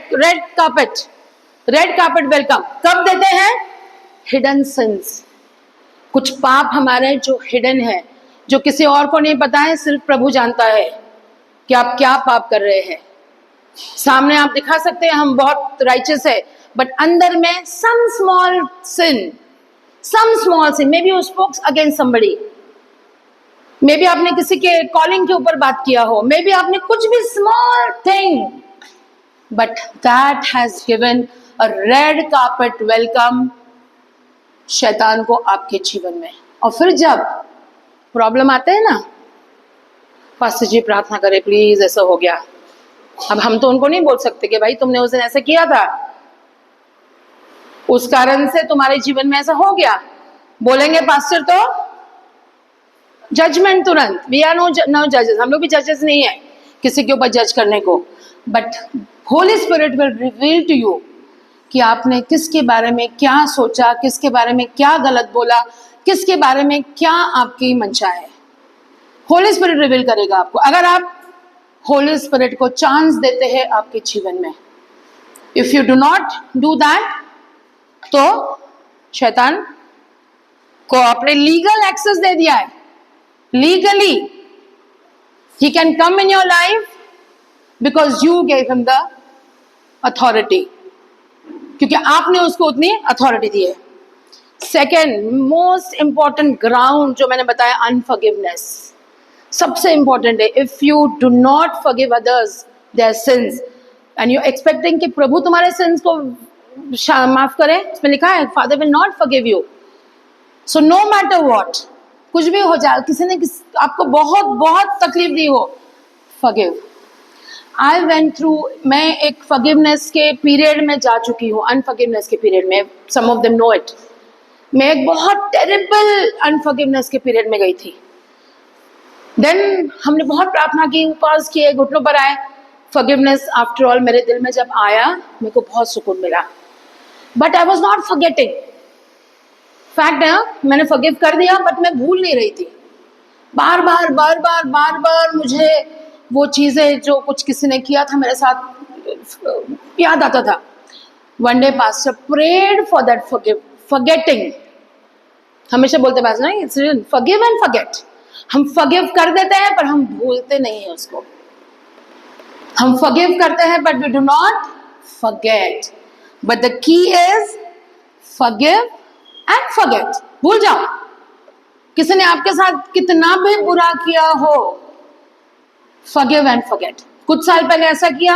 कार्पेट वेलकम। कब देते हैं? हिडन सिंस, कुछ पाप हमारे जो हिडन है, जो किसी और को नहीं पता है, सिर्फ प्रभु जानता है कि आप क्या पाप कर रहे हैं। सामने आप दिखा सकते हैं हम बहुत राइचस है, बट अंदर में some small sin, maybe you spoke against somebody, may be आपने किसी के कॉलिंग के ऊपर बात किया हो, मे बी आपने कुछ भी small thing, but that has given a red carpet welcome शैतान को आपके जीवन में। और फिर जब प्रॉब्लम आते हैं ना, पास्टर जी प्रार्थना करें प्लीज, ऐसा हो गया। अब हम तो उनको नहीं बोल सकते कि भाई तुमने उस दिन ऐसा किया था, उस कारण से तुम्हारे जीवन में ऐसा हो गया। बोलेंगे पास्टर तो जजमेंट तुरंत, वी आर नो जजेस, हम लोग भी जजेस नहीं है किसी के ऊपर जज करने को, but Holy Spirit will reveal to you कि आपने किसके बारे में क्या सोचा, किसके बारे में क्या गलत बोला, किसके बारे में क्या आपकी मंशा है। होली स्पिरिट रिवील करेगा आपको, अगर आप होली स्पिरिट को चांस देते हैं आपके जीवन में। If you do not do that, तो शैतान को आपने लीगल एक्सेस दे दिया है। Legally he can come in your life because you gave him the authority, क्योंकि आपने उसको उतनी अथॉरिटी दी है। सेकेंड मोस्ट इंपॉर्टेंट ग्राउंड जो मैंने बताया, अनफॉरगिवनेस, सबसे इंपॉर्टेंट है। If you do not forgive others their sins and you expecting कि प्रभु तुम्हारे सिंस को माफ करे, इसमें लिखा है Father will not forgive you. So no matter what, कुछ भी हो जाए, किसी ने आपको बहुत बहुत तकलीफ दी हो, फॉरगिव। आई वेंट थ्रू, मैं एक फॉरगिवनेस के पीरियड में जा चुकी हूँ, अनफॉरगिवनेस के पीरियड में, सम ऑफ देम नो इट। मैं एक बहुत टेरिबल अनफॉरगिवनेस के पीरियड में गई थी। देन हमने बहुत प्रार्थना की, उपवास किए, घुटनों पर आए। फॉरगिवनेस आफ्टर ऑल मेरे दिल में जब आया, मेरे को बहुत सुकून मिला। But I was not forgetting. Fact है, मैंने फॉरगिव कर दिया, बट मैं भूल नहीं रही थी। बार बार मुझे वो चीजें जो कुछ किसी ने किया था मेरे साथ याद आता था। One day pastor prayed for that forgetting. हमेशा बोलते पास ना, फॉरगिव एंड फॉरगेट। हम फॉरगिव कर देते हैं पर हम भूलते नहीं हैं उसको। हम फॉरगिव करते हैं but we do not forget. But the key is forgive and forget. भूल जाओ। किसी ने आपके साथ कितना भी बुरा किया हो, फॉरगिव एंड फॉरगेट। कुछ साल पहले ऐसा किया,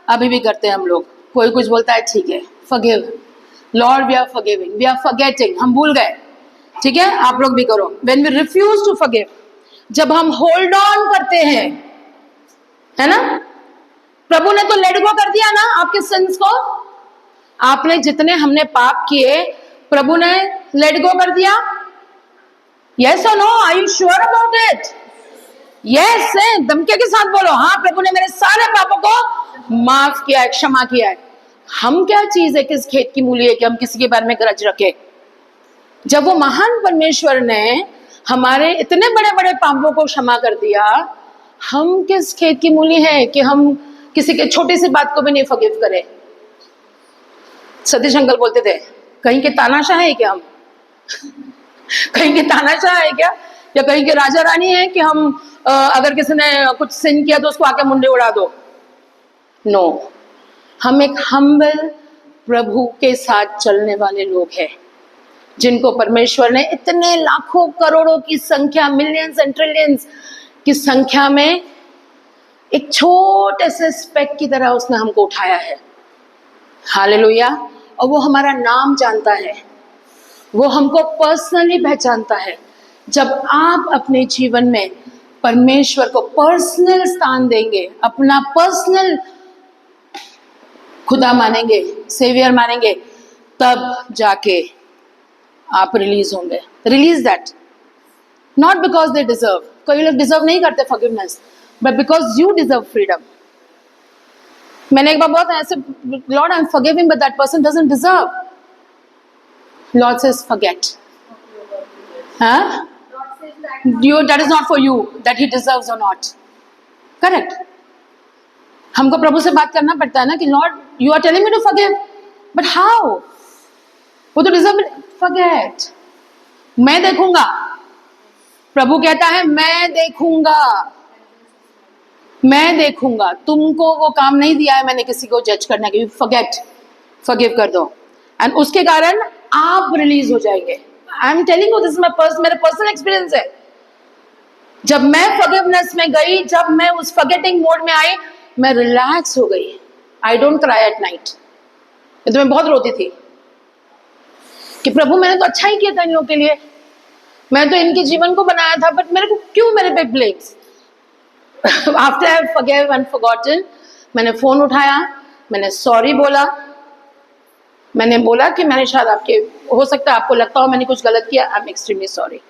अभी भी करते हैं हम लोग। कोई कुछ बोलता है, ठीक है, forgive Lord, we are forgiving, we are forgetting. हम भूल गए, ठीक है, आप लोग भी करो। When we refuse to forgive, जब हम होल्ड ऑन करते हैं, है ना। प्रभु ने तो लेट गो कर दिया ना आपके सिंस को। आपने जितने हमने पाप किए, प्रभु ने लेट गो कर दिया। यस और no, are you sure about it? Yes, धमके के साथ बोलो, हाँ प्रभु ने मेरे सारे पापों को माफ किया है, क्षमा किया है। हम क्या चीज है, किस खेत की मूली है कि हम किसी के बारे में ग्रज रखे। जब वो महान परमेश्वर ने हमारे इतने बड़े बड़े पापों को क्षमा कर दिया, हम किस खेत की मूली है कि हम किसी के छोटी सी बात को भी नहीं फॉरगिव करें। सतीश अंकल बोलते थे, कहीं के तानाशाह है क्या हम? कहीं के तानाशाह है क्या, या कहीं के राजा रानी है कि हम अगर किसी ने कुछ सिन किया तो उसको आके मुंडे उड़ा दो? नो, हम एक हम्बल प्रभु के साथ चलने वाले लोग हैं, जिनको परमेश्वर ने इतने लाखों करोड़ों की संख्या, मिलियंस एंड ट्रिलियंस की संख्या में एक छोटे से स्पेक की तरह उसने हमको उठाया है। हालेलुया। और वो हमारा नाम जानता है, वो हमको पर्सनली पहचानता है। जब आप अपने जीवन में परमेश्वर को पर्सनल स्थान देंगे, अपना पर्सनल खुदा मानेंगे, सेवियर मानेंगे, तब जाके आप रिलीज होंगे। Release that, not because they deserve. कई लोग डिजर्व नहीं करते forgiveness, but because you deserve freedom. मैंने एक बार बहुत ऐसे, Lord I am forgiving but that person doesn't deserve. Lord says forget. हाँ, you, that is not for you, that he deserves or not. Correct. हमको प्रभु से बात करना पड़ता है ना कि Lord you are telling me to forgive, but how? वो तो डिजर्व। फॉरगेट, मैं देखूंगा। प्रभु कहता है मैं देखूंगा, मैं देखूंगा। तुमको वो काम नहीं दिया है मैंने किसी को जज करने के। फॉरगेट, फॉरगिव कर दो, एंड उसके कारण आप रिलीज हो जाएंगे। आई एम टेलिंग यू, दिस मेरा पर्सनल एक्सपीरियंस है। जब मैं फॉरगिवनेस में गई, जब मैं उस फॉरगेटिंग मोड में आई, मैं रिलैक्स हो गई। I don't cry at night. तो मैं बहुत रोती थी कि प्रभु मैंने तो अच्छा ही किया था इन लोगों के लिए, मैं तो इनके जीवन को बनाया था, बट मेरे को क्यों मेरे पे blames? After I have forgive and forgotten, मैंने फोन उठाया, मैंने सॉरी बोला। मैंने बोला कि मैंने शायद आपके, हो सकता है आपको लगता हो मैंने कुछ गलत किया, I am extremely sorry.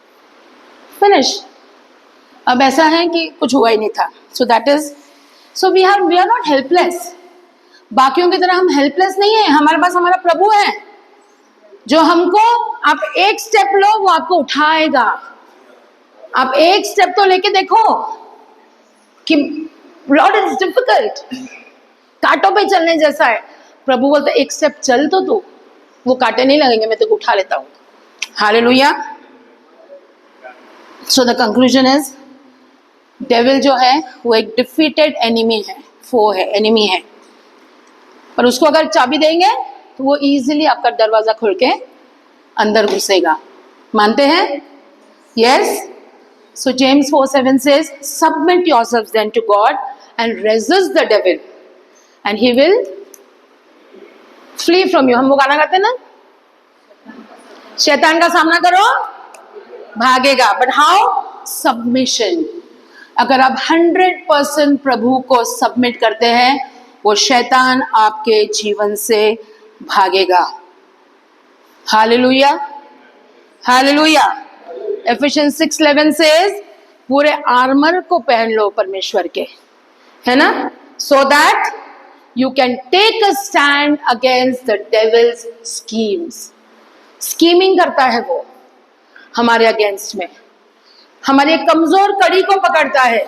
Finish. अब ऐसा है कि कुछ हुआ ही नहीं था। So that is, so we are not helpless. बाकियों की तरह हम हेल्पलेस नहीं है। हमारे पास हमारा प्रभु है जो हमको, आप एक स्टेप लो वो आपको उठाएगा। आप एक स्टेप तो लेके देखो कि लॉर्ड इज डिफिकल्ट, कांटों पे चलने जैसा है। प्रभु बोलते एक स्टेप चल तो तू, वो कांटे नहीं लगेंगे, मैं तेको उठा लेता हूं। Hallelujah. So the conclusion is, devil जो है वो एक डिफीटेड एनिमी है, फो है, एनिमी है। पर उसको अगर चाबी देंगे तो वो इजीली आपका दरवाजा खोल के अंदर घुसेगा। मानते हैं? Yes. So James 4:7 says, submit yourselves then to God and resist the devil and he will flee from you. हम वो गाना गाते हैं ना, शैतान का सामना करो भागेगा। But how? सबमिशन। अगर आप 100% प्रभु को सबमिट करते हैं, वो शैतान आपके जीवन से भागेगा। हालेलुया। हालेलुया। Ephesians 6:11 says पूरे आर्मर को पहन लो परमेश्वर के, है ना, so that you can take a stand against the devil's schemes. Scheming करता है वो हमारे अगेंस्ट में, हमारी एक कमजोर कड़ी को पकड़ता है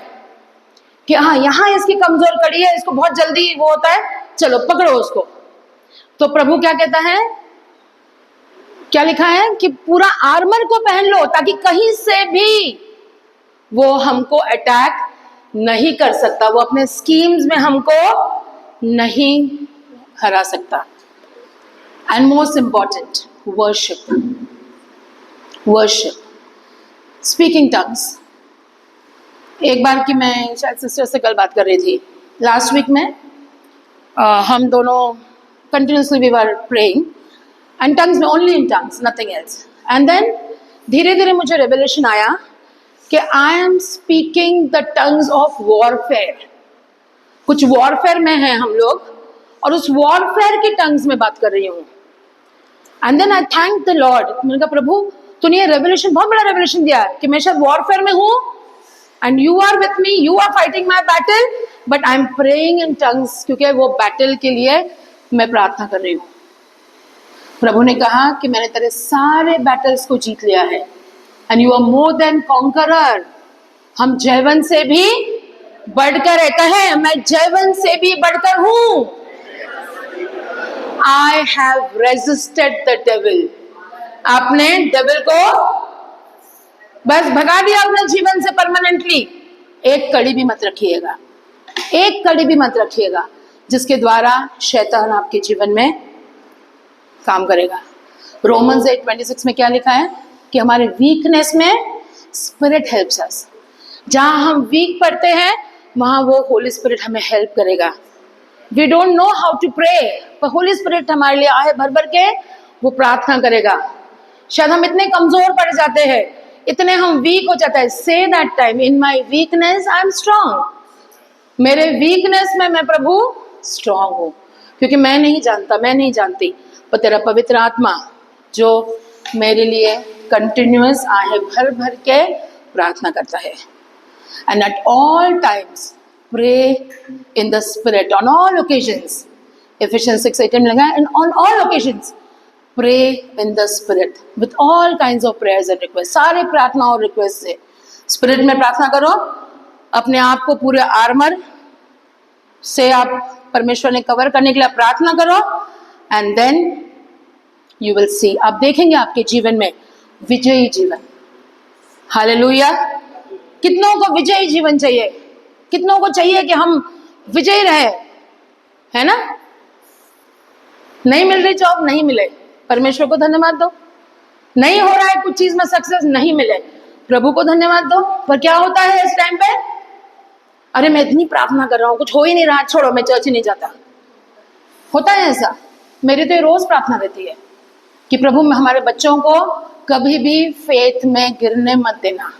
कि हाँ यहाँ इसकी कमजोर कड़ी है, इसको बहुत जल्दी वो होता है, चलो पकड़ो उसको। तो प्रभु क्या कहता है, क्या लिखा है कि पूरा आर्मर को पहन लो ताकि कहीं से भी वो हमको अटैक नहीं कर सकता, वो अपने स्कीम्स में हमको नहीं हरा सकता। And most important, worship, worship, speaking tongues. एक बार की मैं शायद सिस्टर से कल बात कर रही थी, लास्ट वीक में हम दोनों continuously we were praying and tongues में, only in tongues, nothing else. And then धीरे धीरे मुझे रेवलेशन आया कि I am speaking the tongues of warfare. कुछ वॉरफेयर में हैं हम लोग और उस वॉरफेयर के टंग्स में बात कर रही हूँ। And then I thank the Lord, मैंने कहा प्रभु तूने ये रेवलेशन, बहुत बड़ा रेवलेशन दिया कि मैं शायद वॉरफेयर में हूँ and you are with me, you are fighting my battle, but I am praying in tongues, क्योंकि वो बैटल के लिए मैं प्रार्थना कर रही हूँ। प्रभु ने कहा कि मैंने तेरे सारे बैटल्स को जीत लिया है and you are more than conqueror. हम जयवन से भी बढ़कर है, कहें मैं जयवन से भी बढ़कर हूं। I have resisted the devil. आपने डेविल को बस भगा दिया अपने जीवन से परमानेंटली। एक कड़ी भी मत रखिएगा, एक कड़ी भी मत रखिएगा जिसके द्वारा शैतान आपके जीवन में काम करेगा। रोमन्स 8:26 में क्या लिखा है कि हमारे वीकनेस में स्पिरिट हेल्प्स अस। जहां हम वीक पड़ते हैं वहां वो होली स्पिरिट हमें हेल्प करेगा। We don't know how to pray, पर होली स्पिरिट हमारे लिए आए भर भर के वो प्रार्थना करेगा। शायद हम इतने कमजोर पड़ जाते हैं, इतने हम वीक हो जाते हैं। Say that time in my weakness I am strong. मेरे वीकनेस में मैं प्रभु स्ट्रांग हूँ, क्योंकि मैं नहीं जानता, मैं नहीं जानती, पर तेरा पवित्र आत्मा जो मेरे लिए कंटिन्यूअस आहे भर भर के प्रार्थना करता है। And at all times pray in the spirit on all occasions. Ephesians 6:18 लगा है, and on all occasions pray in the spirit with all kinds of prayers and requests। सारे प्रार्थना और रिक्वेस्ट से स्पिरिट में प्रार्थना करो। अपने आप को पूरे आर्मर से आप परमेश्वर ने कवर करने के लिए प्रार्थना करो and then you will see, आप देखेंगे आपके जीवन में विजयी जीवन। हालेलुया। कितनों को विजयी जीवन चाहिए? कितनों को चाहिए कि हम विजयी रहे, है ना? नहीं मिल रही जॉब, नहीं मिले, परमेश्वर को धन्यवाद दो। नहीं हो रहा है कुछ चीज में सक्सेस, नहीं मिले, प्रभु को धन्यवाद दो। पर क्या होता है इस टाइम पे? अरे मैं इतनी प्रार्थना कर रहा हूं, कुछ हो ही नहीं रहा, छोड़ो मैं चर्च ही नहीं जाता। होता है ऐसा? मेरी तो रोज प्रार्थना रहती है कि प्रभु मैं हमारे बच्चों को कभी भी फेथ में गिरने मत देना।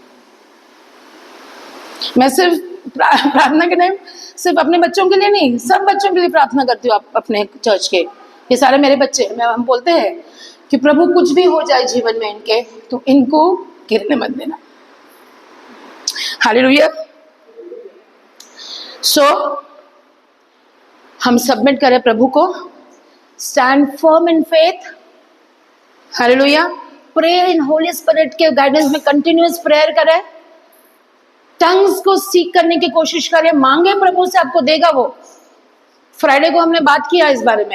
मैं सिर्फ प्रार्थना के टाइम सिर्फ अपने बच्चों के लिए नहीं, सब बच्चों के लिए प्रार्थना करती हूँ। अपने चर्च के ये सारे मेरे बच्चे, हम बोलते हैं कि प्रभु कुछ भी हो जाए जीवन में इनके, तो इनको गिरने मत देना। हालेलुया। सो हम सबमिट करें प्रभु को, stand firm in faith. Hallelujah. Pray in Holy Spirit के गाइडेंस में कंटिन्यूअस प्रेयर करें। टंग्स को सीख करने की कोशिश करें, मांगे प्रभु से, आपको देगा वो। फ्राइडे को हमने बात किया इस बारे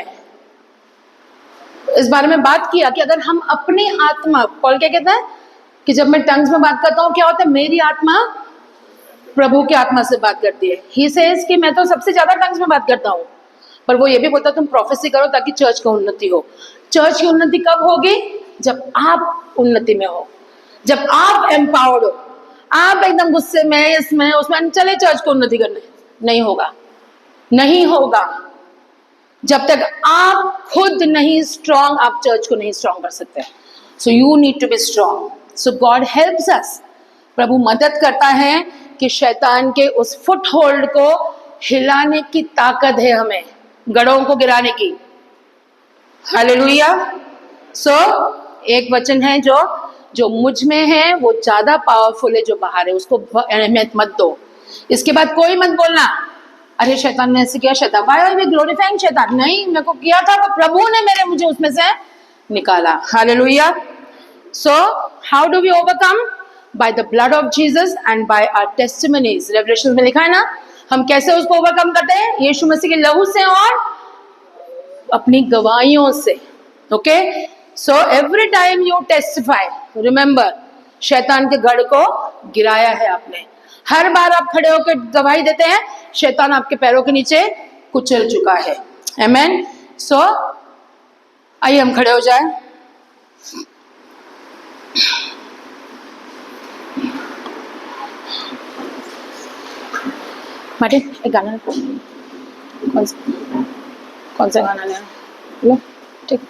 में बात किया कि अगर हम अपनी आत्मा, पॉल क्या कहता है कि जब मैं टंग्स में बात करता हूँ क्या होता है, मेरी आत्मा प्रभु की आत्मा से बात करती है। ही सेज कि मैं तो सबसे ज्यादा टंग्स में बात करता हूँ, पर वो ये भी बोलता तुम प्रोफेसी करो ताकि चर्च की उन्नति हो। चर्च की उन्नति कब होगी? जब आप उन्नति में हो, जब आप एम्पावर्ड हो। आप एकदम गुस्से में, इसमें उसमें चले चर्च को उन्नति करने, नहीं होगा, नहीं होगा। जब तक आप खुद नहीं स्ट्रांग, आप चर्च को नहीं स्ट्रांग कर सकते। So you need to be strong. So God helps us. प्रभु मदद करता है कि शैतान के उस फुट होल्ड को हिलाने की ताकत है हमें, गढ़ों को गिराने की। हालेलुया। सो एक वचन है जो जो मुझ में है वो ज्यादा पावरफुल है जो बाहर है, उसको अहमियत मत दो। इसके बाद कोई मत बोलना अरे शैतान ने ऐसे किया, शैतान वाई आर वी ग्लोरीफाइंग शैतान, नहीं मेरे को किया था वो प्रभु ने मुझे उसमें से निकाला। Hallelujah. So how do we overcome? By the blood of Jesus and by our testimonies. Revelation में लिखा है ना हम कैसे उसको ओवरकम करते हैं, यीशु मसीह के लहू से और अपनी गवाहियों से। Okay, so every time you testify, remember शैतान के गढ़ को गिराया है आपने। हर बार आप खड़े होकर गवाही देते हैं, शैतान आपके पैरों के नीचे कुचल चुका है। आमेन। सो आइए हम खड़े हो जाएं। मार्टिन एक गाना, कौन सा गाना लेना? लो ठीक।